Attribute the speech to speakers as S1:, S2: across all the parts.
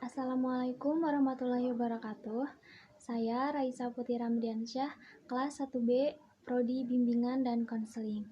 S1: Assalamualaikum warahmatullahi wabarakatuh. Saya Raisa Putri Ramdiansyah, kelas 1B, Prodi Bimbingan dan Konseling.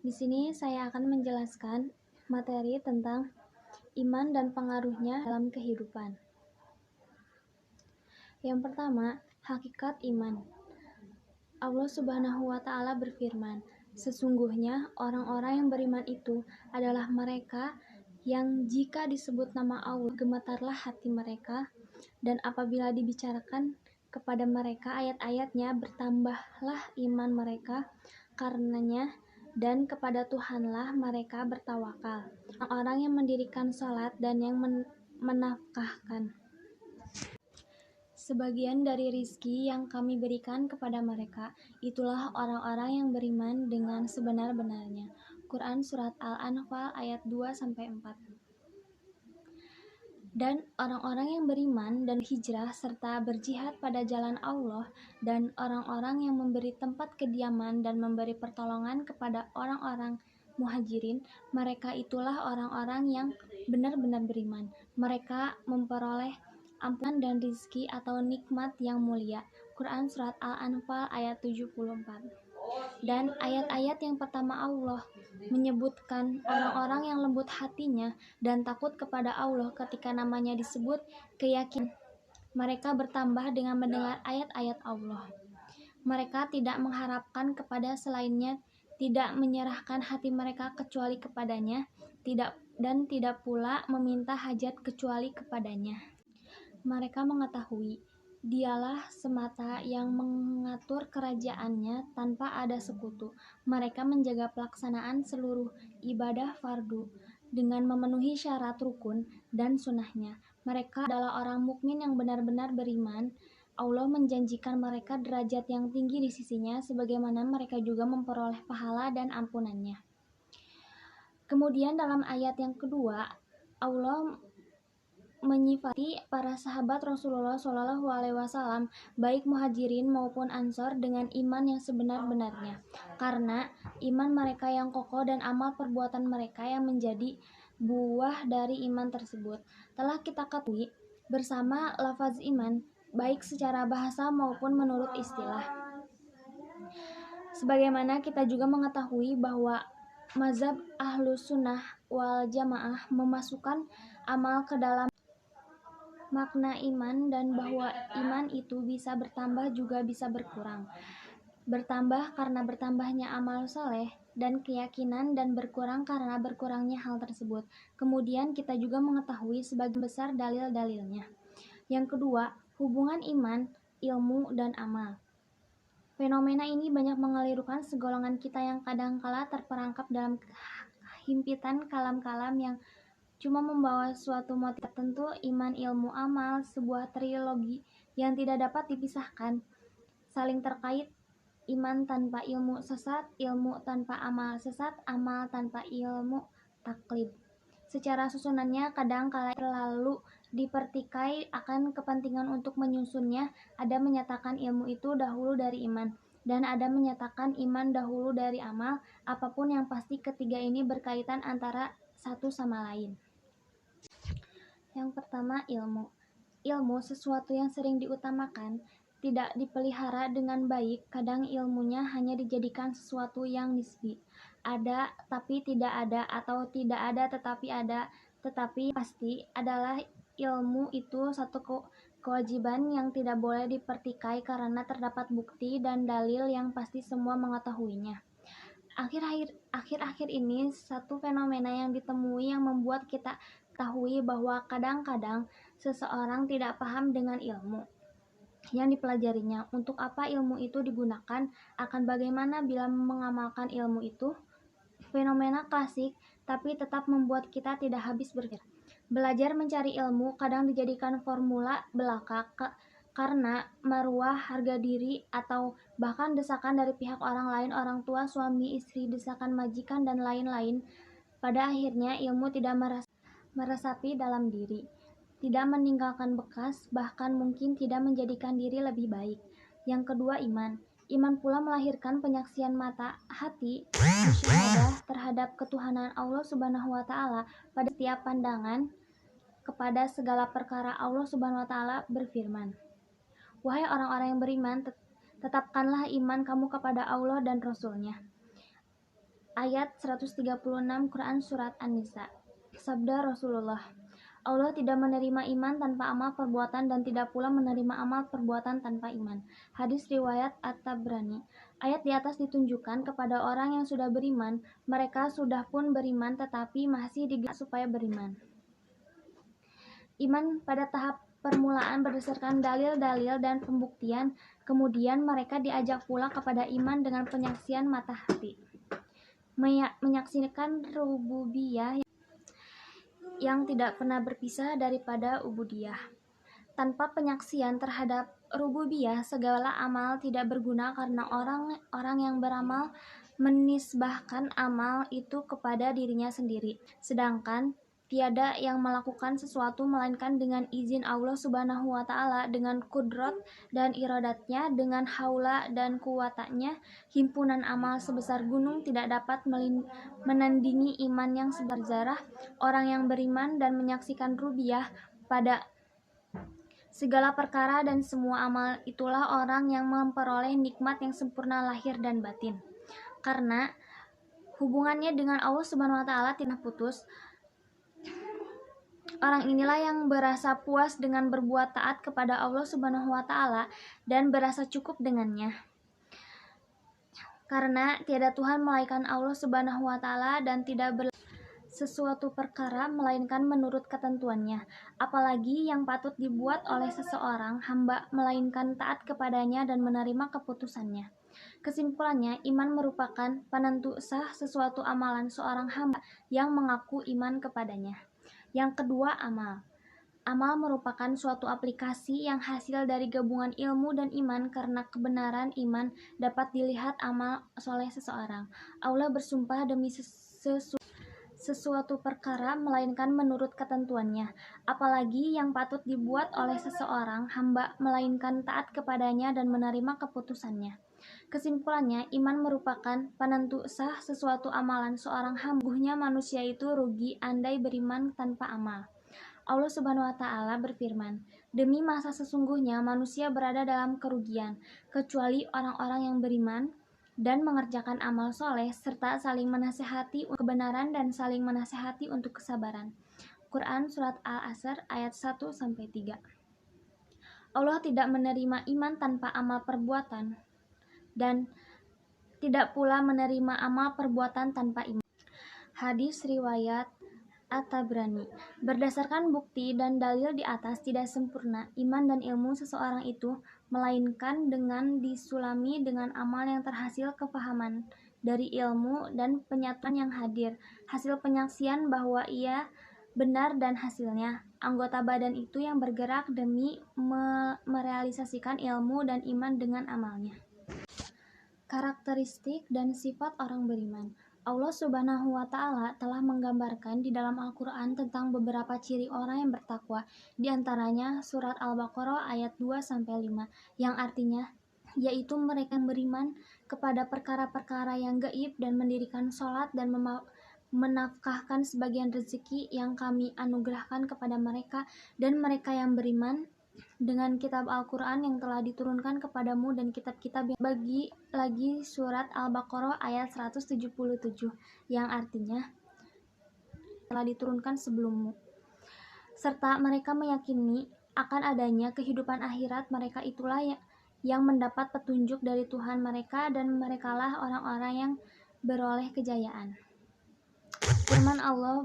S1: Di sini saya akan menjelaskan materi tentang iman dan pengaruhnya dalam kehidupan. Yang pertama, hakikat iman. Allah Subhanahu wa Ta'ala berfirman, "Sesungguhnya orang-orang yang beriman itu adalah mereka yang jika disebut nama Allah gemetarlah hati mereka, dan apabila dibicarakan kepada mereka ayat-ayatnya bertambahlah iman mereka karenanya, dan kepada Tuhanlah mereka bertawakal. Orang yang mendirikan salat dan yang menafkahkan sebagian dari rizki yang kami berikan kepada mereka, itulah orang-orang yang beriman dengan sebenar-benarnya." Quran Surat Al-Anfal ayat 2-4. Dan orang-orang yang beriman dan hijrah serta berjihad pada jalan Allah, dan orang-orang yang memberi tempat kediaman dan memberi pertolongan kepada orang-orang muhajirin, mereka itulah orang-orang yang benar-benar beriman. Mereka memperoleh ampunan dan rizki atau nikmat yang mulia. Quran Surat Al-Anfal ayat 74. Dan ayat-ayat yang pertama Allah menyebutkan orang-orang yang lembut hatinya dan takut kepada Allah ketika namanya disebut, keyakinan mereka bertambah dengan mendengar ayat-ayat Allah. Mereka tidak mengharapkan kepada selainnya, tidak menyerahkan hati mereka kecuali kepadanya, tidak pula meminta hajat kecuali kepadanya. Mereka mengetahui Dialah semata yang mengatur kerajaannya tanpa ada sekutu. Mereka menjaga pelaksanaan seluruh ibadah fardu dengan memenuhi syarat rukun dan sunnahnya. Mereka adalah orang mukmin yang benar-benar beriman. Allah menjanjikan mereka derajat yang tinggi di sisinya, sebagaimana mereka juga memperoleh pahala dan ampunannya. Kemudian dalam ayat yang kedua, Allah menyifati para sahabat Rasulullah SAW, baik muhajirin maupun ansor, dengan iman yang sebenar-benarnya, karena iman mereka yang kokoh dan amal perbuatan mereka yang menjadi buah dari iman tersebut. Telah kita ketahui bersama lafaz iman, baik secara bahasa maupun menurut istilah. Sebagaimana kita juga mengetahui bahwa mazhab Ahlus Sunnah wal Jamaah memasukkan amal ke dalam makna iman, dan bahwa iman itu bisa bertambah juga bisa berkurang. Bertambah karena bertambahnya amal soleh dan keyakinan, dan berkurang karena berkurangnya hal tersebut. Kemudian kita juga mengetahui sebagian besar dalil-dalilnya. Yang kedua, hubungan iman, ilmu, dan amal. Fenomena ini banyak mengelirukan segolongan kita yang kadangkala terperangkap dalam himpitan kalam-kalam yang cuma membawa suatu motif tertentu. Iman, ilmu, amal, sebuah trilogi yang tidak dapat dipisahkan, saling terkait. Iman tanpa ilmu sesat, ilmu tanpa amal sesat, amal tanpa ilmu taklid. Secara susunannya kadang kala terlalu dipertikai akan kepentingan untuk menyusunnya. Ada menyatakan ilmu itu dahulu dari iman, dan ada menyatakan iman dahulu dari amal. Apapun yang pasti, ketiga ini berkaitan antara satu sama lain. Yang pertama, ilmu. Ilmu sesuatu yang sering diutamakan, tidak dipelihara dengan baik. Kadang ilmunya hanya dijadikan sesuatu yang nisbi, ada tapi tidak ada, atau tidak ada tetapi ada. Tetapi pasti adalah ilmu itu satu kewajiban yang tidak boleh dipertikai karena terdapat bukti dan dalil yang pasti semua mengetahuinya. Akhir-akhir ini satu fenomena yang ditemui yang membuat kita ketahui bahwa kadang-kadang seseorang tidak paham dengan ilmu yang dipelajarinya, untuk apa ilmu itu digunakan, akan bagaimana bila mengamalkan ilmu itu. Fenomena klasik tapi tetap membuat kita tidak habis berpikir. Belajar mencari ilmu kadang dijadikan formula belaka karena maruah, harga diri, atau bahkan desakan dari pihak orang lain, orang tua, suami, istri, desakan majikan, dan lain-lain. Pada akhirnya ilmu tidak meresapi dalam diri, tidak meninggalkan bekas, bahkan mungkin tidak menjadikan diri lebih baik. Yang kedua, iman. Iman pula melahirkan penyaksian mata, hati, musyahadah terhadap ketuhanan Allah Subhanahu wa Ta'ala pada setiap pandangan. kepada segala perkara. Allah Subhanahu wa taala berfirman, "Wahai orang-orang yang beriman, tetapkanlah iman kamu kepada Allah dan Rasul-Nya." Ayat 136 Quran Surat An-Nisa. Sabda Rasulullah, Allah tidak menerima iman tanpa amal perbuatan dan tidak pula menerima amal perbuatan tanpa iman. Hadis riwayat At-Tabrani. Ayat di atas ditunjukkan kepada orang yang sudah beriman, mereka sudah pun beriman tetapi masih digerak supaya beriman. Iman pada tahap permulaan berdasarkan dalil-dalil dan pembuktian, kemudian mereka diajak pula kepada iman dengan penyaksian mata hati. Menyaksikan rububiyah yang tidak pernah berpisah daripada ubudiyah. Tanpa penyaksian terhadap rububiyah, segala amal tidak berguna karena orang yang beramal menisbahkan amal itu kepada dirinya sendiri. Sedangkan tiada yang melakukan sesuatu melainkan dengan izin Allah Subhanahu wa taala, dengan kudrat dan iradatnya, dengan haula dan kuwatanya. Himpunan amal sebesar gunung tidak dapat menandingi iman yang sebesar zarah. Orang yang beriman dan menyaksikan rububiyah pada segala perkara dan semua amal, itulah orang yang memperoleh nikmat yang sempurna lahir dan batin. Karena hubungannya dengan Allah Subhanahu wa taala tidak putus, orang inilah yang berasa puas dengan berbuat taat kepada Allah Subhanahu wa taala dan berasa cukup dengannya. Karena tiada Tuhan melainkan Allah Subhanahu wa taala dan tidak sesuatu perkara melainkan menurut ketentuannya, apalagi yang patut dibuat oleh seseorang hamba melainkan taat kepadanya dan menerima keputusannya. Kesimpulannya, iman merupakan penentu sah sesuatu amalan seorang hamba yang mengaku iman kepadanya. Yang kedua, amal. Amal merupakan suatu aplikasi yang hasil dari gabungan ilmu dan iman. Karena kebenaran iman dapat dilihat amal soleh seseorang. Allah bersumpah demi sesuatu perkara melainkan menurut ketentuannya, apalagi yang patut dibuat oleh seseorang hamba melainkan taat kepadanya dan menerima keputusannya. Kesimpulannya, iman merupakan penentu sah sesuatu amalan seorang hamba. Sungguhnya manusia itu rugi andai beriman tanpa amal. Allah Subhanahu wa taala berfirman, "Demi masa sesungguhnya manusia berada dalam kerugian, kecuali orang-orang yang beriman dan mengerjakan amal soleh serta saling menasehati untuk kebenaran dan saling menasehati untuk kesabaran." Quran Surat Al-Asr ayat 1-3. Allah tidak menerima iman tanpa amal perbuatan dan tidak pula menerima amal perbuatan tanpa iman. Hadis riwayat At-Tabrani. Berdasarkan bukti dan dalil di atas, tidak sempurna iman dan ilmu seseorang itu melainkan dengan disulami dengan amal yang terhasil kefahaman dari ilmu dan penyatuan yang hadir, hasil penyaksian bahwa ia benar dan hasilnya anggota badan itu yang bergerak demi merealisasikan ilmu dan iman dengan amalnya. Karakteristik dan sifat orang beriman. Allah Subhanahu wa taala telah menggambarkan di dalam Al-Qur'an tentang beberapa ciri orang yang bertakwa, di antaranya surat Al-Baqarah ayat 2-5, yang artinya yaitu mereka yang beriman kepada perkara-perkara yang gaib dan mendirikan sholat dan menafkahkan sebagian rezeki yang kami anugerahkan kepada mereka, dan mereka yang beriman dengan kitab Al-Quran yang telah diturunkan kepadamu dan kitab-kitab yang bagi lagi surat Al-Baqarah ayat 177, yang artinya telah diturunkan sebelummu, serta mereka meyakini akan adanya kehidupan akhirat. Mereka itulah yang mendapat petunjuk dari Tuhan mereka dan merekalah orang-orang yang beroleh kejayaan. Firman Allah,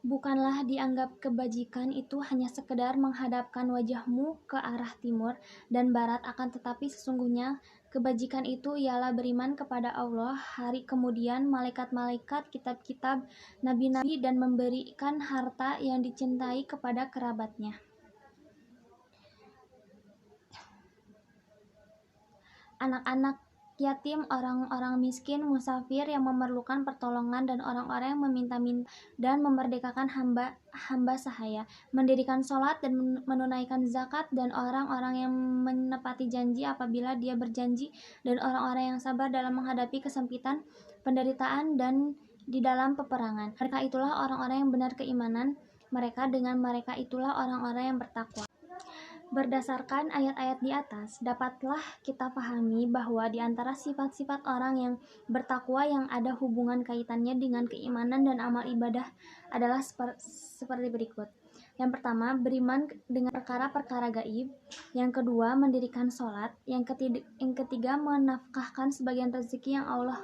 S1: "Bukanlah dianggap kebajikan itu hanya sekedar menghadapkan wajahmu ke arah timur dan barat, akan tetapi sesungguhnya kebajikan itu ialah beriman kepada Allah, hari kemudian, malaikat-malaikat, kitab-kitab, nabi-nabi, dan memberikan harta yang dicintai kepada kerabatnya." Anak-anak yatim, orang-orang miskin, musafir yang memerlukan pertolongan, dan orang-orang yang meminta-minta, dan memerdekakan hamba sahaya, mendirikan sholat dan menunaikan zakat, dan orang-orang yang menepati janji apabila dia berjanji, dan orang-orang yang sabar dalam menghadapi kesempitan, penderitaan, dan di dalam peperangan. Mereka itulah orang-orang yang benar keimanan mereka. Dengan mereka itulah orang-orang yang bertakwa. Berdasarkan ayat-ayat di atas, dapatlah kita pahami bahwa di antara sifat-sifat orang yang bertakwa yang ada hubungan kaitannya dengan keimanan dan amal ibadah adalah seperti berikut. Yang pertama, beriman dengan perkara-perkara gaib. Yang kedua, mendirikan sholat. Yang ketiga, menafkahkan sebagian rezeki yang Allah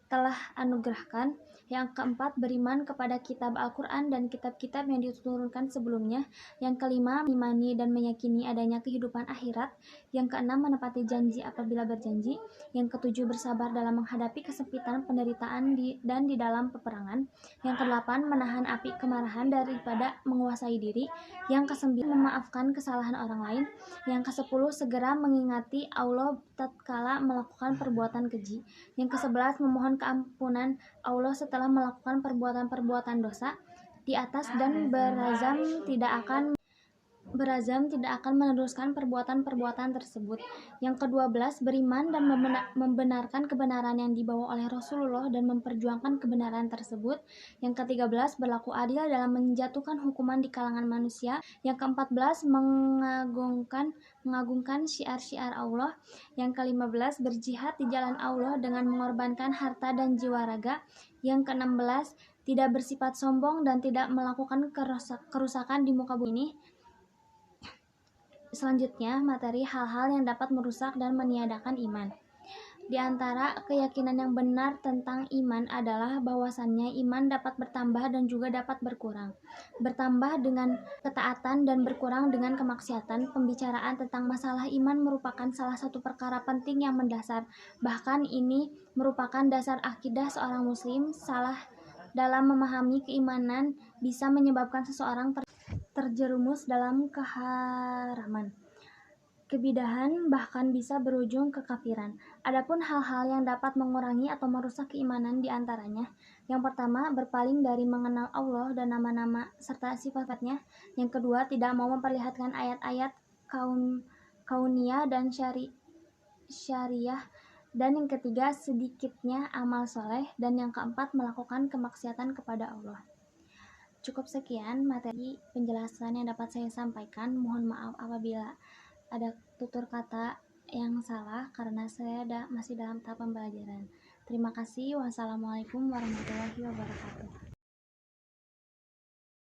S1: telah anugerahkan. Yang keempat, beriman kepada kitab Al-Quran dan kitab-kitab yang diturunkan sebelumnya. Yang kelima, mengimani dan meyakini adanya kehidupan akhirat. Yang keenam, menepati janji apabila berjanji. Yang ketujuh, bersabar dalam menghadapi kesempitan, penderitaan dan di dalam peperangan. Yang kedelapan, menahan api kemarahan daripada menguasai diri. Yang kesembilan, memaafkan kesalahan orang lain. Yang kesepuluh, segera mengingati Allah tatkala melakukan perbuatan keji. Yang kesebelas, memohon keampunan Allah setelah melakukan perbuatan-perbuatan dosa di atas dan berazam tidak akan meneruskan perbuatan-perbuatan tersebut. Yang ke-12, beriman dan membenarkan kebenaran yang dibawa oleh Rasulullah dan memperjuangkan kebenaran tersebut. Yang ke-13, berlaku adil dalam menjatuhkan hukuman di kalangan manusia. Yang ke-14, mengagungkan syiar-syiar Allah. Yang ke-15, berjihad di jalan Allah dengan mengorbankan harta dan jiwa raga. Yang ke-16, tidak bersifat sombong dan tidak melakukan kerusakan di muka bumi ini. Selanjutnya, materi hal-hal yang dapat merusak dan meniadakan iman. Di antara keyakinan yang benar tentang iman adalah bahwasannya iman dapat bertambah dan juga dapat berkurang. Bertambah dengan ketaatan dan berkurang dengan kemaksiatan. Pembicaraan tentang masalah iman merupakan salah satu perkara penting yang mendasar. Bahkan ini merupakan dasar akidah seorang muslim. Salah dalam memahami keimanan bisa menyebabkan seseorang terjerumus dalam keharaman, kebidahan, bahkan bisa berujung kekafiran. Adapun hal-hal yang dapat mengurangi atau merusak keimanan diantaranya, yang pertama, berpaling dari mengenal Allah dan nama-nama serta sifat-sifatnya. Yang kedua, tidak mau memperlihatkan ayat-ayat kauniyah dan syariah. Dan yang ketiga, sedikitnya amal soleh. Dan yang keempat, melakukan kemaksiatan kepada Allah. Cukup sekian materi penjelasan yang dapat saya sampaikan. Mohon maaf apabila ada tutur kata yang salah karena saya masih dalam tahap pembelajaran. Terima kasih. Wassalamualaikum warahmatullahi wabarakatuh.